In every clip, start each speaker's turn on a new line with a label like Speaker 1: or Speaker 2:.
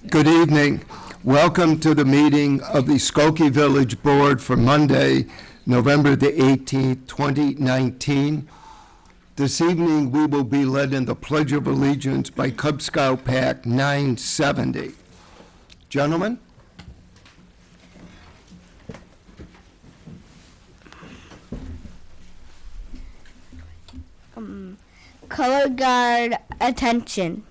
Speaker 1: Good evening. Welcome to the meeting of the Skokie Village Board for Monday, November the 18th, 2019. This evening, we will be led in the Pledge of Allegiance by Cub Scout Pack 970. Gentlemen?
Speaker 2: Color guard, attention.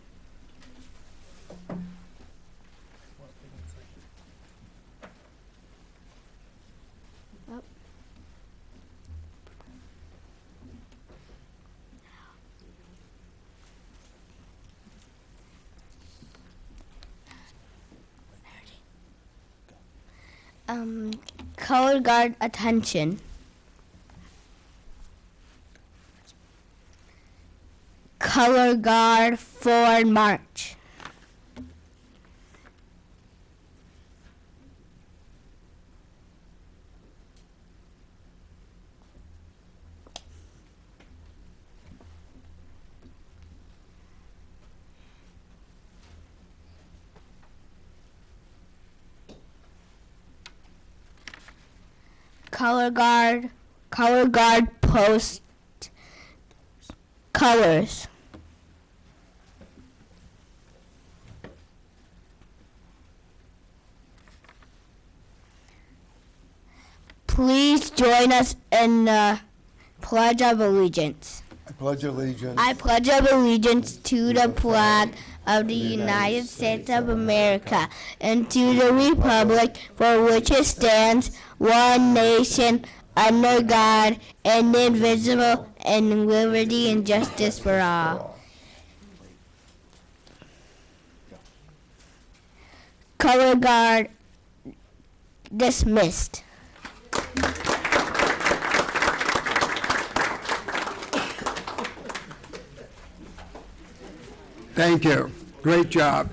Speaker 2: Color guard, attention. Color guard, forward march. Color guard, post colors. Please join us in the Pledge of Allegiance.
Speaker 1: I pledge allegiance.
Speaker 2: I pledge allegiance to the flag of the United States of America and to the republic for which it stands, one nation, under God, indivisible, and liberty and justice for all. Color guard dismissed.
Speaker 1: Thank you. Great job.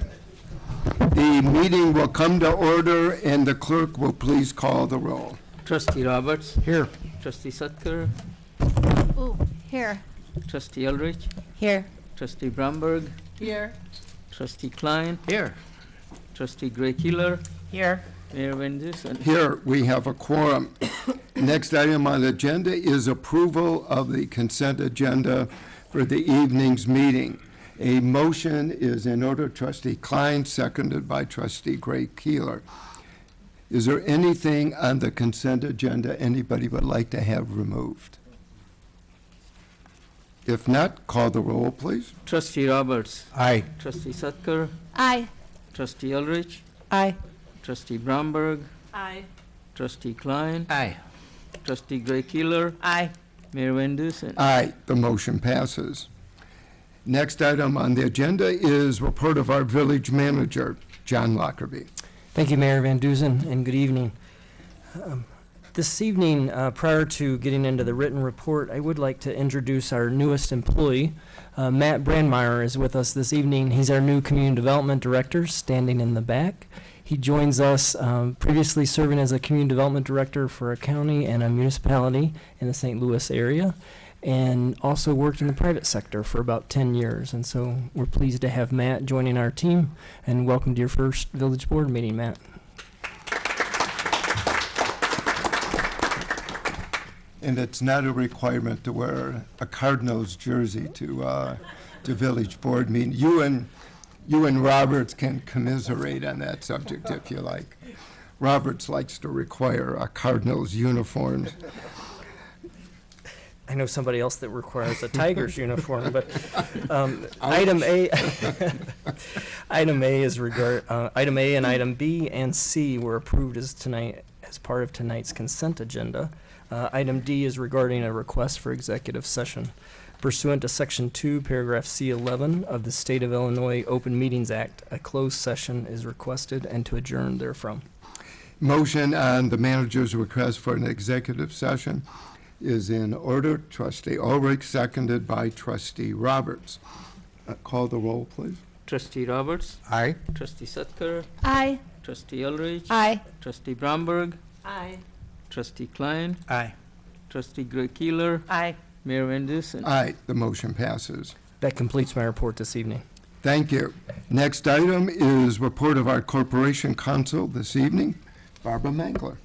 Speaker 1: The meeting will come to order, and the clerk will please call the roll.
Speaker 3: Trustee Roberts.
Speaker 1: Here.
Speaker 3: Trustee Sutker.
Speaker 2: Here.
Speaker 3: Trustee Eldridge.
Speaker 2: Here.
Speaker 3: Trustee Bromberg.
Speaker 2: Here.
Speaker 3: Trustee Klein.
Speaker 4: Here.
Speaker 3: Trustee Gray Keeler.
Speaker 2: Here.
Speaker 3: Mayor Van Dusen.
Speaker 1: Here, we have a quorum. Next item on the agenda is approval of the consent agenda for the evening's meeting. A motion is in order. Trustee Klein, seconded by Trustee Gray Keeler. Is there anything on the consent agenda anybody would like to have removed? If not, call the roll, please.
Speaker 3: Trustee Roberts.
Speaker 4: Aye.
Speaker 3: Trustee Sutker.
Speaker 2: Aye.
Speaker 3: Trustee Eldridge.
Speaker 2: Aye.
Speaker 3: Trustee Bromberg.
Speaker 2: Aye.
Speaker 3: Trustee Klein.
Speaker 4: Aye.
Speaker 3: Trustee Gray Keeler.
Speaker 2: Aye.
Speaker 3: Mayor Van Dusen.
Speaker 1: Aye, the motion passes. Next item on the agenda is report of our village manager, John Lockerbie.
Speaker 5: Thank you, Mayor Van Dusen, and good evening. This evening, prior to getting into the written report, I would like to introduce our newest employee. Matt Brandmeier is with us this evening. He's our new Community Development Director, standing in the back. He joins us, previously serving as a Community Development Director for a county and a municipality in the St. Louis area, and also worked in the private sector for about 10 years. And so we're pleased to have Matt joining our team, and welcome to your first Village Board meeting, Matt.
Speaker 1: And it's not a requirement to wear a Cardinals jersey to Village Board meeting. You and Roberts can commiserate on that subject if you like. Roberts likes to require a Cardinals uniform.
Speaker 5: I know somebody else that requires a Tigers uniform, but item A, item A and item B and C were approved as part of tonight's consent agenda. Item D is regarding a request for executive session. Pursuant to Section 2, Paragraph C11 of the State of Illinois Open Meetings Act, a closed session is requested and to adjourn therefrom.
Speaker 1: Motion on the manager's request for an executive session is in order. Trustee Ulrich, seconded by Trustee Roberts. Call the roll, please.
Speaker 3: Trustee Roberts.
Speaker 4: Aye.
Speaker 3: Trustee Sutker.
Speaker 2: Aye.
Speaker 3: Trustee Eldridge.
Speaker 2: Aye.
Speaker 3: Trustee Bromberg.
Speaker 2: Aye.
Speaker 3: Trustee Klein.
Speaker 4: Aye.
Speaker 3: Trustee Gray Keeler.
Speaker 2: Aye.
Speaker 3: Mayor Van Dusen.
Speaker 1: Aye, the motion passes.
Speaker 5: That completes my report this evening.
Speaker 1: Thank you. Next item is report of our Corporation Counsel this evening. Barbara Mangler.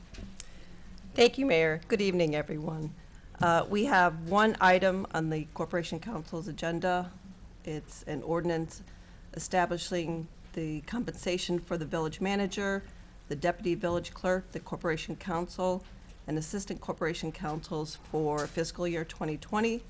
Speaker 4: Thank you, Mayor. Good evening, everyone. We have one item on the Corporation Council's agenda. It's an ordinance establishing the compensation for the village manager, the deputy village clerk, the Corporation Council, and assistant Corporation Councils for fiscal year 2020.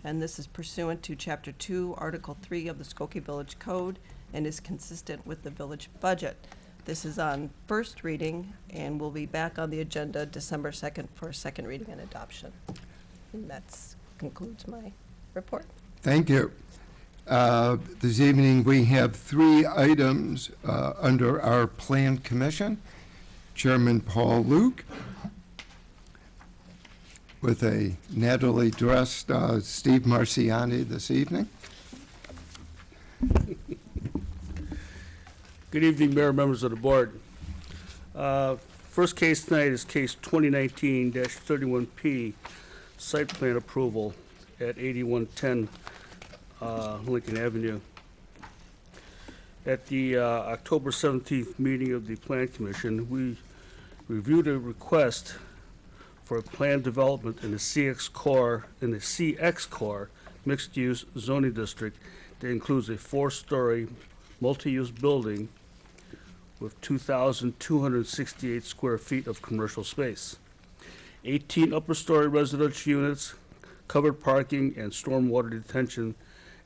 Speaker 4: And this is pursuant to Chapter 2, Article 3 of the Skokie Village Code and is consistent with the village budget. This is on first reading and will be back on the agenda December 2nd for second reading and adoption. And that concludes my report.
Speaker 1: Thank you. This evening, we have 3 items under our Plan Commission. Chairman Paul Luke, with a nattily dressed Steve Marciani this evening.
Speaker 6: Good evening, Mayor, members of the board. First case tonight is case 2019-31P, site plan approval at 8110 Lincoln Avenue. At the October 17th meeting of the Plan Commission, we reviewed a request for a planned development in the CX Core mixed-use zoning district that includes a 4-story multi-use building with 2,268 square feet of commercial space, 18 upper-story residential units, covered parking, and stormwater detention,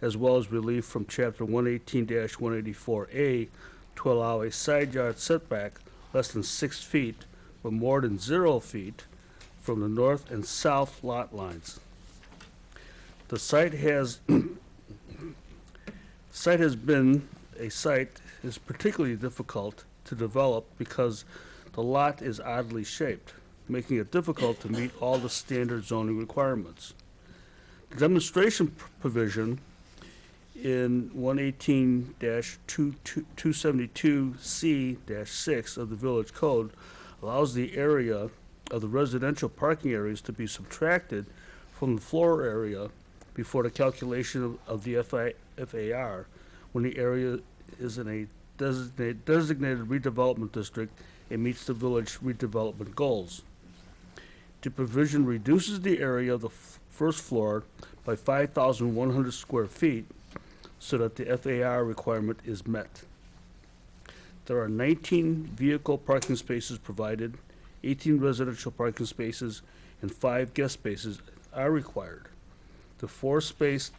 Speaker 6: as well as relief from Chapter 118-184A to allow a side yard setback less than 6 feet but more than 0 feet from the north and south lot lines. The site is particularly difficult to develop because the lot is oddly shaped, making it difficult to meet all the standard zoning requirements. The demonstration provision in 118-272C-6 of the Village Code allows the area of the residential parking areas to be subtracted from the floor area before the calculation of the FAR when the area is in a designated redevelopment district and meets the village redevelopment goals. The provision reduces the area of the first floor by 5,100 square feet so that the FAR requirement is met. There are 19 vehicle parking spaces provided, 18 residential parking spaces, and 5 guest spaces are required. The 4-space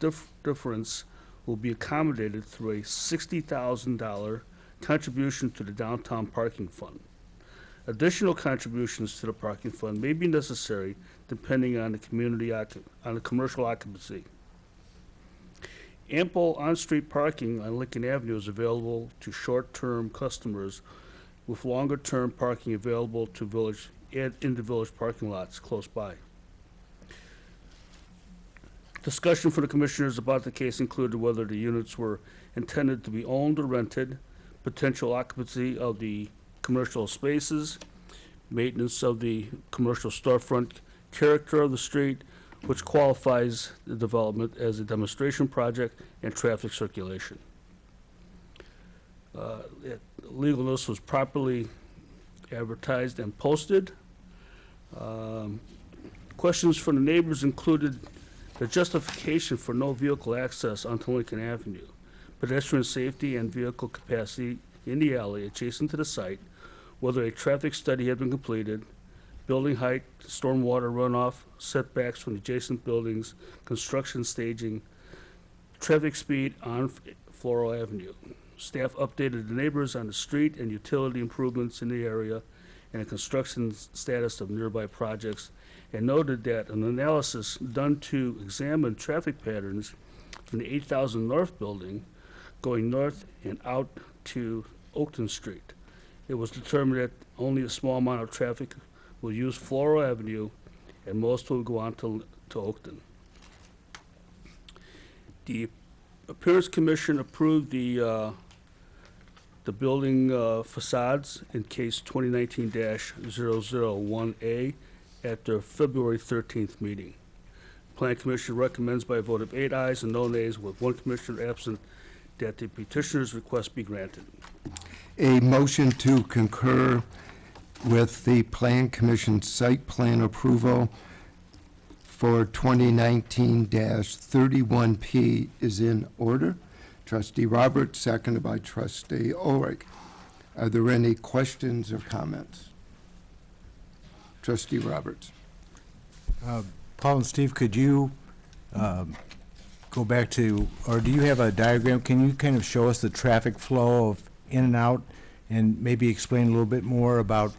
Speaker 6: difference will be accommodated through a $60,000 contribution to the downtown parking fund. Additional contributions to the parking fund may be necessary depending on the commercial occupancy. Ample on-street parking on Lincoln Avenue is available to short-term customers, with longer-term parking available to in the village parking lots close by. Discussion for the commissioners about the case included whether the units were intended to be owned or rented, potential occupancy of the commercial spaces, maintenance of the commercial storefront character of the street, which qualifies the development as a demonstration project, and traffic circulation. Legal notice was properly advertised and posted. Questions from the neighbors included the justification for no vehicle access onto Lincoln Avenue, pedestrian safety and vehicle capacity in the alley adjacent to the site, whether a traffic study had been completed, building height, stormwater runoff, setbacks from adjacent buildings, construction staging, traffic speed on Floral Avenue. Staff updated the neighbors on the street and utility improvements in the area and the construction status of nearby projects, and noted that an analysis done to examine traffic patterns from the 8000 North building going north and out to Oakland Street. It was determined that only a small amount of traffic will use Floral Avenue and most will go on to Oakland. The Appearance Commission approved the building facades in case 2019-001A at their February 13th meeting. Plan Commission recommends by a vote of 8 ayes and no nays, with 1 commissioner absent, that the petitioner's request be granted.
Speaker 1: A motion to concur with the Plan Commission site plan approval for 2019-31P is in order. Trustee Roberts, seconded by Trustee Ulrich. Are there any questions or comments? Trustee Roberts.
Speaker 7: Paul and Steve, could you go back to, or do you have a diagram? Can you kind of show us the traffic flow of in and out, and maybe explain a little bit more about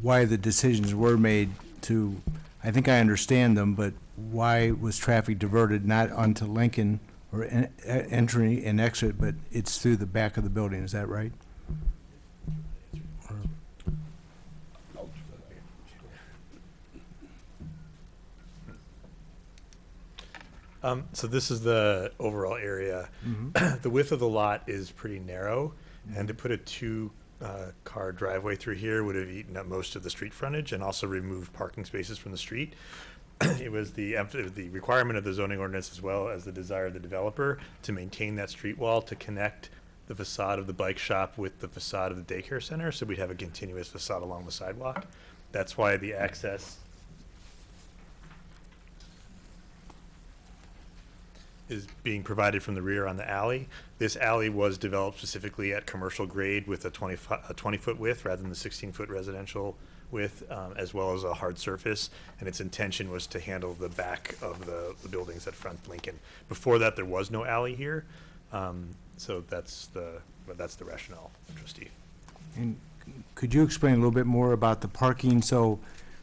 Speaker 7: why the decisions were made to, I think I understand them, but why was traffic diverted not onto Lincoln or entry and exit, but it's through the back of the building, is that right?
Speaker 8: So this is the overall area. The width of the lot is pretty narrow, and to put a car driveway through here would have eaten up most of the street frontage and also removed parking spaces from the street. It was the requirement of the zoning ordinance as well as the desire of the developer to maintain that street wall to connect the facade of the bike shop with the facade of the daycare center, so we'd have a continuous facade along the sidewalk. That's why the access is being provided from the rear on the alley. This alley was developed specifically at commercial grade with a 20-foot width rather than the 16-foot residential width, as well as a hard surface, and its intention was to handle the back of the buildings at front Lincoln. Before that, there was no alley here, so that's the rationale, trustee.
Speaker 7: And could you explain a little bit more about the parking? So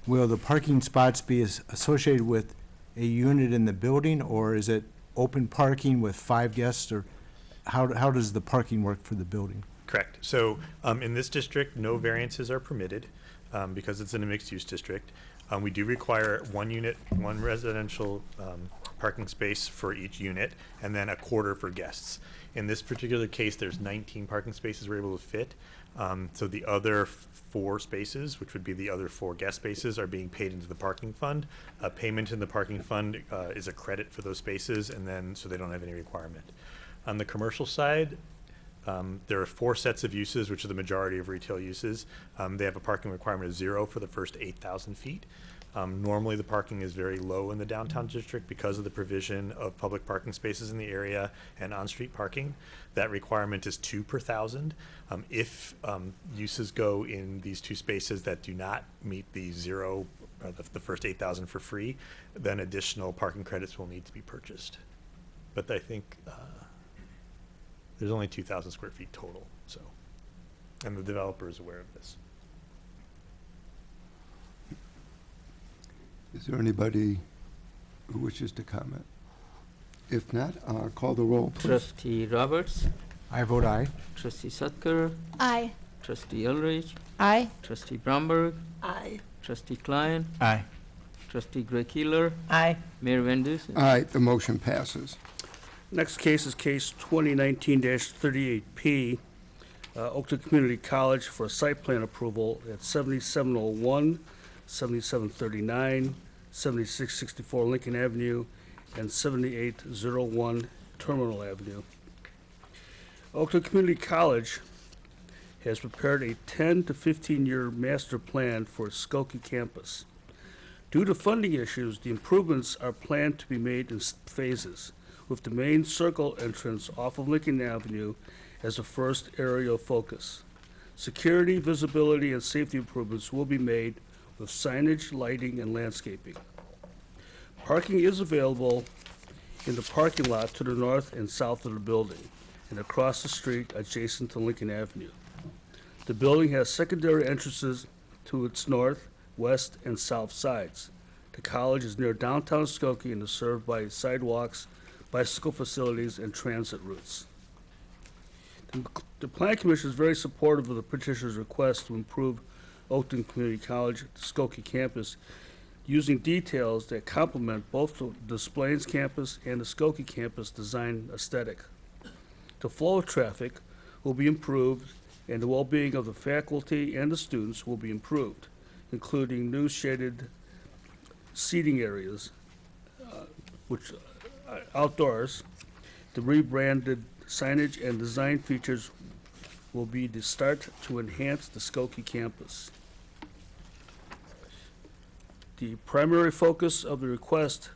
Speaker 7: will the parking spots be associated with a unit in the building, or is it open parking with 5 guests, or how does the parking work for the building?
Speaker 8: Correct. So in this district, no variances are permitted because it's in a mixed-use district. We do require one residential parking space for each unit, and then a quarter for guests. In this particular case, there's 19 parking spaces we're able to fit. So the other 4 spaces, which would be the other 4 guest spaces, are being paid into the parking fund. Payment in the parking fund is a credit for those spaces, and then so they don't have any requirement. On the commercial side, there are 4 sets of uses, which are the majority of retail uses. They have a parking requirement of 0 for the first 8,000 feet. Normally, the parking is very low in the downtown district because of the provision of public parking spaces in the area and on-street parking. That requirement is 2 per 1,000. If uses go in these 2 spaces that do not meet the 0, the first 8,000 for free, then additional parking credits will need to be purchased. But I think there's only 2,000 square feet total, so, and the developer is aware of this.
Speaker 1: Is there anybody who wishes to comment? If not, call the roll, please.
Speaker 3: Trustee Roberts,
Speaker 7: I vote aye.
Speaker 3: Trustee Sutker,
Speaker 2: Aye.
Speaker 3: Trustee Ulrich,
Speaker 2: Aye.
Speaker 3: Trustee Bromberg,
Speaker 4: Aye.
Speaker 3: Trustee Klein,
Speaker 7: Aye.
Speaker 3: Trustee Gray Keeler,
Speaker 4: Aye.
Speaker 3: Mayor Van Dusen.
Speaker 1: Aye, the motion passes.
Speaker 6: Next case is case 2019-38P, Oakland Community College for site plan approval at 7701, 7739, 7664 Lincoln Avenue, and 7801 Terminal Avenue. Oakland Community College has prepared a 10 to 15-year master plan for its Skokie campus. Due to funding issues, the improvements are planned to be made in phases, with the main circle entrance off of Lincoln Avenue as the first area of focus. Security, visibility, and safety improvements will be made with signage, lighting, and landscaping. Parking is available in the parking lot to the north and south of the building and across the street adjacent to Lincoln Avenue. The building has secondary entrances to its north, west, and south sides. The college is near downtown Skokie and is served by sidewalks, bicycle facilities, and transit routes. The Plan Commission is very supportive of the petitioner's request to improve Oakland Community College Skokie campus using details that complement both the Des Plaines campus and the Skokie campus design aesthetic. The flow of traffic will be improved and the well-being of the faculty and the students will be improved, including new shaded seating areas, which outdoors, The rebranded signage and design features will be the start to enhance the Skokie campus. The primary focus of the request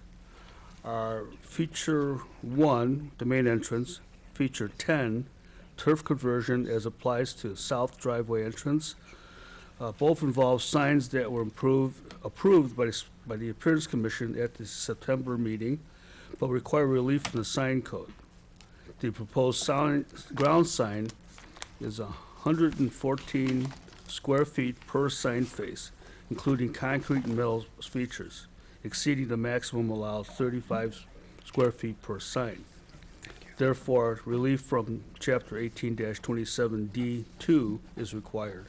Speaker 6: are feature 1, the main entrance, feature 10, turf conversion as applies to south driveway entrance. Both involve signs that were approved by the Appearance Commission at the September meeting, but require relief from the sign code. The proposed ground sign is 114 square feet per sign face, including concrete and metal features, exceeding the maximum allowed 35 square feet per sign. Therefore, relief from Chapter 18-27D2 is required.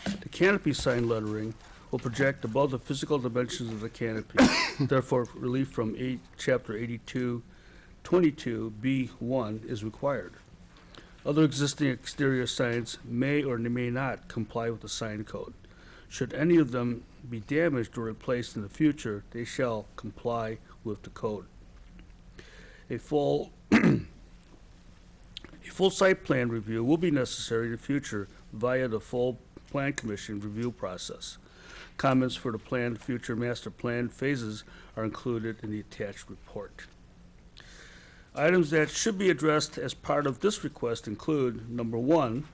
Speaker 6: The canopy sign lettering will project above the physical dimensions of the canopy. Therefore, relief from Chapter 82-22B1 is required. Other existing exterior signs may or may not comply with the sign code. Should any of them be damaged or replaced in the future, they shall comply with the code. A full site plan review will be necessary in the future via the full Plan Commission review process. Comments for the planned future master plan phases are included in the attached report. Items that should be addressed as part of this request include, number 1,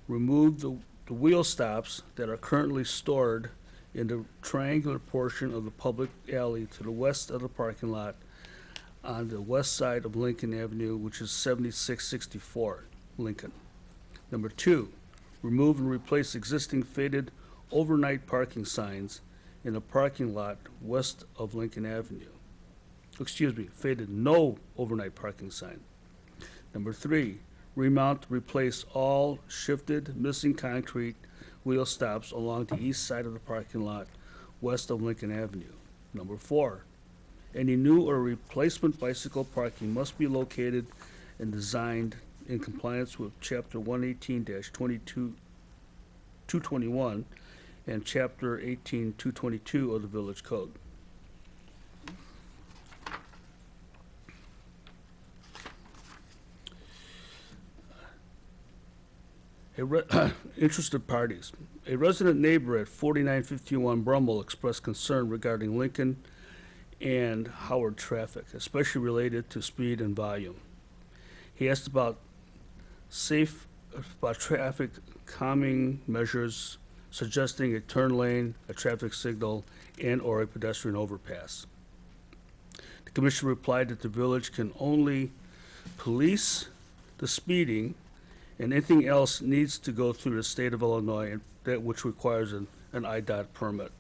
Speaker 6: remove the wheel stops that are currently stored in the triangular portion of the public alley to the west of the parking lot on the west side of Lincoln Avenue, which is 7664 Lincoln. Number 2, remove and replace existing faded overnight parking signs in the parking lot west of Lincoln Avenue. Faded no overnight parking sign. Number 3, remount, replace all shifted, missing concrete wheel stops along the east side of the parking lot west of Lincoln Avenue. Number 4, any new or replacement bicycle parking must be located and designed in compliance with Chapter 118-221 and Chapter 18-222 of the Village Code. Interested parties. A resident neighbor at 4951 Brummel expressed concern regarding Lincoln and Howard traffic, especially related to speed and volume. He asked about traffic calming measures, suggesting a turn lane, a traffic signal, and/or a pedestrian overpass. The commission replied that the village can only police the speeding, and anything else needs to go through the state of Illinois, and that which requires an IDOT permit.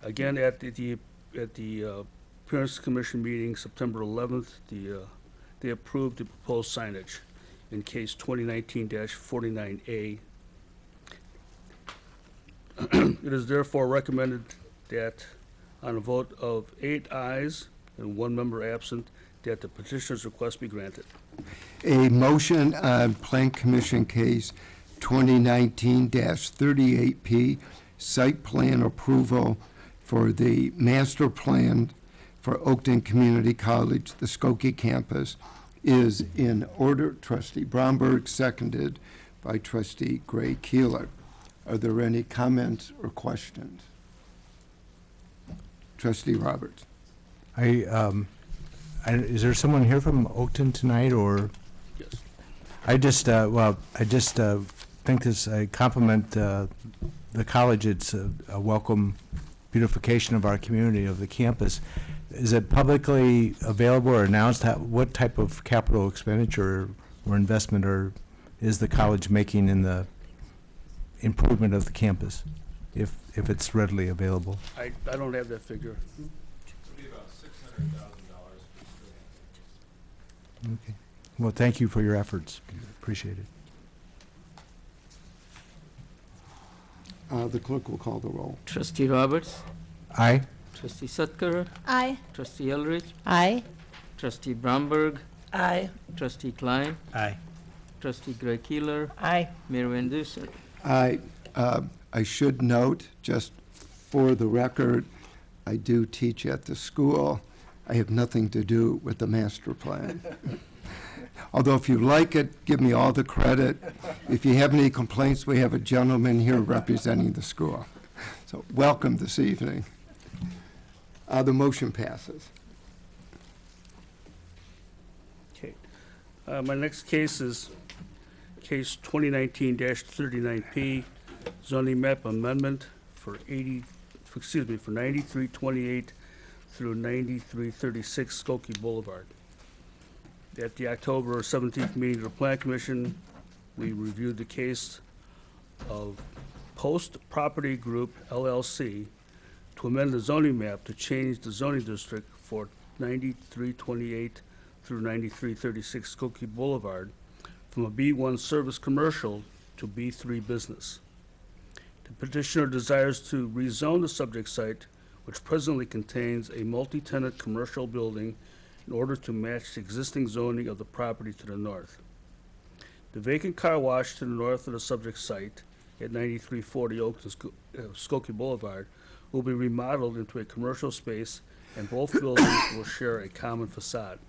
Speaker 6: Again, at the Appearance Commission meeting, September 11th, they approved the proposed signage in case 2019-49A. It is therefore recommended that on a vote of 8 ayes and 1 member absent, that the petitioner's request be granted.
Speaker 1: A motion on Plan Commission Case 2019-38P, site plan approval for the master plan for Oakland Community College, the Skokie campus, is in order. Trustee Bromberg, seconded by Trustee Gray Keeler. Are there any comments or questions? Trustee Roberts.
Speaker 7: Is there someone here from Oakland tonight, or?
Speaker 6: Yes.
Speaker 7: I just think I compliment the college. It's a welcome beautification of our community, of the campus. Is it publicly available or announced? What type of capital expenditure or investment is the college making in the improvement of the campus, if it's readily available?
Speaker 6: I don't have that figure.
Speaker 9: It'll be about $600,000.
Speaker 7: Okay. Well, thank you for your efforts. Appreciate it.
Speaker 1: The clerk will call the roll.
Speaker 3: Trustee Roberts,
Speaker 7: Aye.
Speaker 3: Trustee Sutker,
Speaker 2: Aye.
Speaker 3: Trustee Elrich,
Speaker 2: Aye.
Speaker 3: Trustee Bromberg,
Speaker 4: Aye.
Speaker 3: Trustee Klein,
Speaker 7: Aye.
Speaker 3: Trustee Gray Keeler,
Speaker 4: Aye.
Speaker 3: Mayor Van Dusen.
Speaker 1: I should note, just for the record, I do teach at the school, I have nothing to do with the master plan. Although if you like it, give me all the credit. If you have any complaints, we have a gentleman here representing the school. So welcome this evening. The motion passes.
Speaker 6: Okay. My next case is case 2019-39P, zoning map amendment for 9328 through 9336 Skokie Boulevard. At the October 17th meeting of the Plan Commission, we reviewed the case of Post Property Group LLC to amend the zoning map to change the zoning district for 9328 through 9336 Skokie Boulevard from a B1 service commercial to B3 business. The petitioner desires to rezone the subject site, which presently contains a multi-tenant commercial building, in order to match the existing zoning of the property to the north. The vacant car wash to the north of the subject site at 9340 Oakland Skokie Boulevard will be remodeled into a commercial space, and both buildings will share a common facade.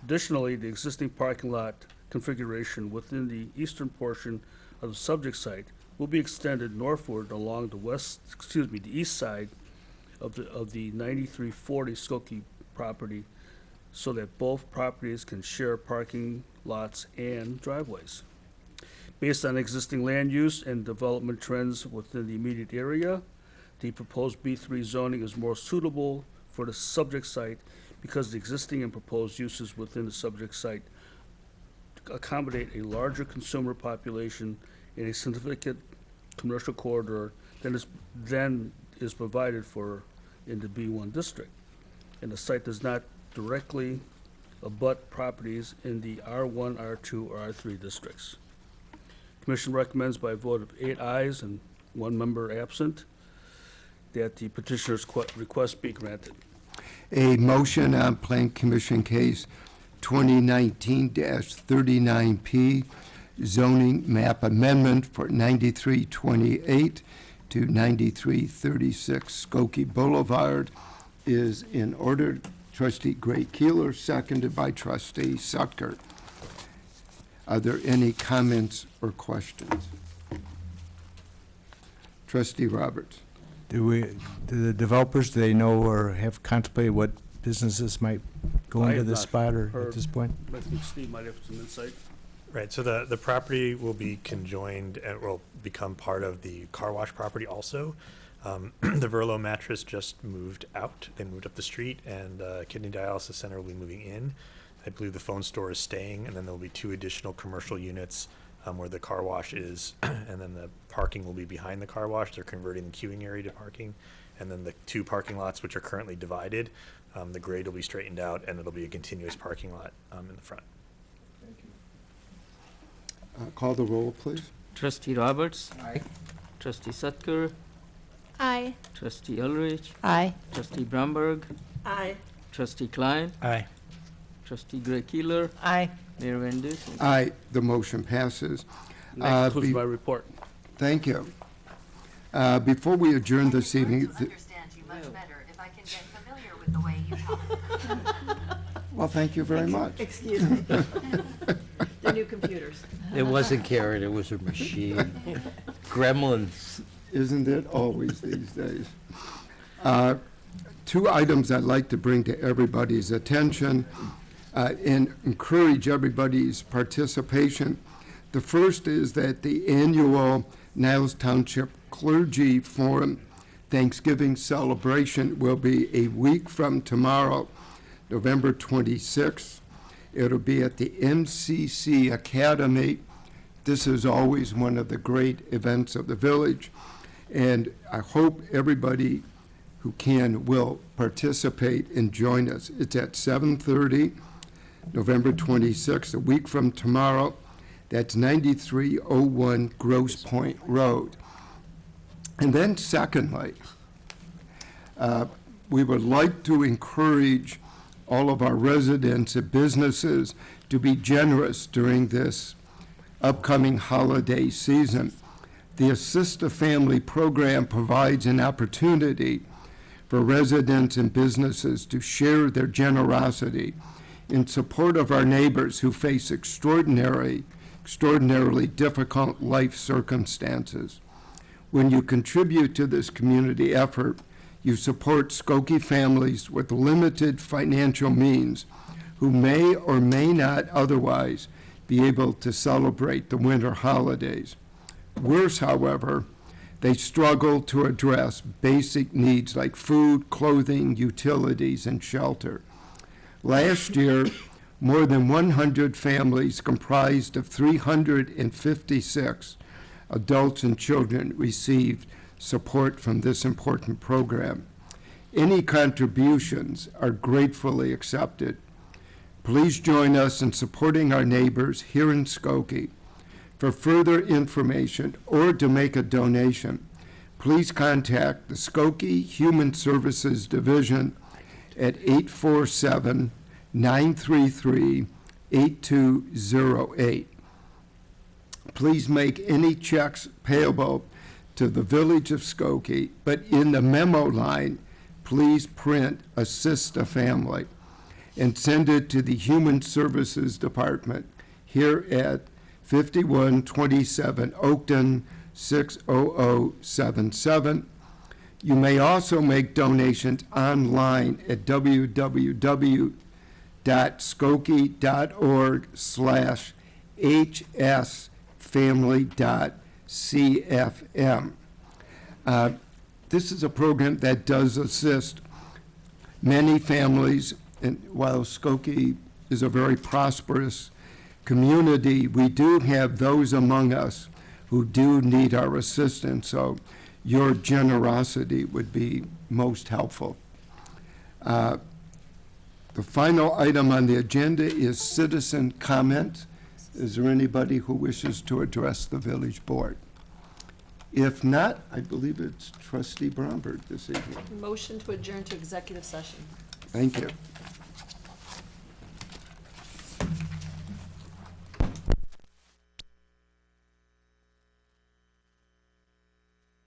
Speaker 6: Additionally, the existing parking lot configuration within the eastern portion of the subject site will be extended northward along the east side of the 9340 Skokie property, so that both properties can share parking lots and driveways. Based on existing land use and development trends within the immediate area, the proposed B3 zoning is more suitable for the subject site because the existing and proposed uses within the subject site accommodate a larger consumer population in a significant commercial corridor than is provided for in the B1 district. And the site does not directly abut properties in the R1, R2, or R3 districts. Commission recommends by a vote of 8 ayes and 1 member absent that the petitioner's request be granted.
Speaker 1: A motion on Plan Commission Case 2019-39P, zoning map amendment for 9328 to 9336 Skokie Boulevard is in order. Trustee Gray Keeler, seconded by Trustee Sucker. Are there any comments or questions? Trustee Roberts.
Speaker 7: Do the developers, do they know or have contemplated what businesses might go
Speaker 6: I
Speaker 7: into
Speaker 6: have
Speaker 7: this
Speaker 6: not
Speaker 7: spot or
Speaker 6: heard.
Speaker 7: at this point?
Speaker 6: I think Steve might have some insight.
Speaker 8: Right, so the property will be conjoined and will become part of the car wash property also. The Verlo mattress just moved out. They moved up the street, and Kidney Dialysis Center will be moving in. I believe the phone store is staying, and then there will be 2 additional commercial units where the car wash is, and then the parking will be behind the car wash. They're converting the queuing area to parking, and then the 2 parking lots, which are currently divided, the grade will be straightened out, and it'll be a continuous parking lot in the front.
Speaker 1: Call the roll, please.
Speaker 3: Trustee Roberts.
Speaker 1: Aye.
Speaker 3: Trustee Sutker.
Speaker 2: Aye.
Speaker 3: Trustee Ulrich.
Speaker 2: Aye.
Speaker 3: Trustee Bromberg.
Speaker 4: Aye.
Speaker 3: Trustee Klein.
Speaker 7: Aye.
Speaker 3: Trustee Gray Keeler.
Speaker 4: Aye.
Speaker 3: Mayor Van Dusen.
Speaker 1: Aye, the motion passes.
Speaker 6: And that concludes
Speaker 1: be-
Speaker 6: my report.
Speaker 1: Thank you. Before we adjourn this evening,
Speaker 10: Understand you much better if I can get familiar with the way you talk.
Speaker 1: well, thank you very much.
Speaker 4: Excuse me. The new computers.
Speaker 11: It wasn't Karen, it was a machine. Gremlins.
Speaker 1: Isn't it always these days? 2 items I'd like to bring to everybody's attention and encourage everybody's participation. The first is that the annual Niles Township Clergy Forum Thanksgiving celebration will be a week from tomorrow, November 26th. It'll be at the MCC Academy. This is always one of the great events of the village, and I hope everybody who can will participate and join us. It's at 7:30, November 26th, a week from tomorrow. That's 9301 Grosse Point Road. And then secondly, we would like to encourage all of our residents and businesses to be generous during this upcoming holiday season. The Assist a Family program provides an opportunity for residents and businesses to share their generosity in support of our neighbors who face extraordinarily difficult life circumstances. When you contribute to this community effort, you support Skokie families with limited financial means who may or may not otherwise be able to celebrate the winter holidays. Worse, however, they struggle to address basic needs like food, clothing, utilities, and shelter. Last year, more than 100 families comprised of 356 adults and children received support from this important program. Any contributions are gratefully accepted. Please join us in supporting our neighbors here in Skokie. For further information or to make a donation, please contact the Skokie Human Services Division at 847-933-8208. Please make any checks payable to the Village of Skokie, but in the memo line, please print "Assist a Family" and send it to the Human Services Department here at 5127 Oakland, 60077. You may also make donations online at www.skokie.org/hsfamily.cfm. This is a program that does assist many families, and while Skokie is a very prosperous community, we do have those among us who do need our assistance, so your generosity would be most helpful. The final item on the agenda is citizen comment. Is there anybody who wishes to address the village board? If not, I believe it's Trustee Bromberg this evening.
Speaker 4: Motion to adjourn to executive session.
Speaker 1: Thank you.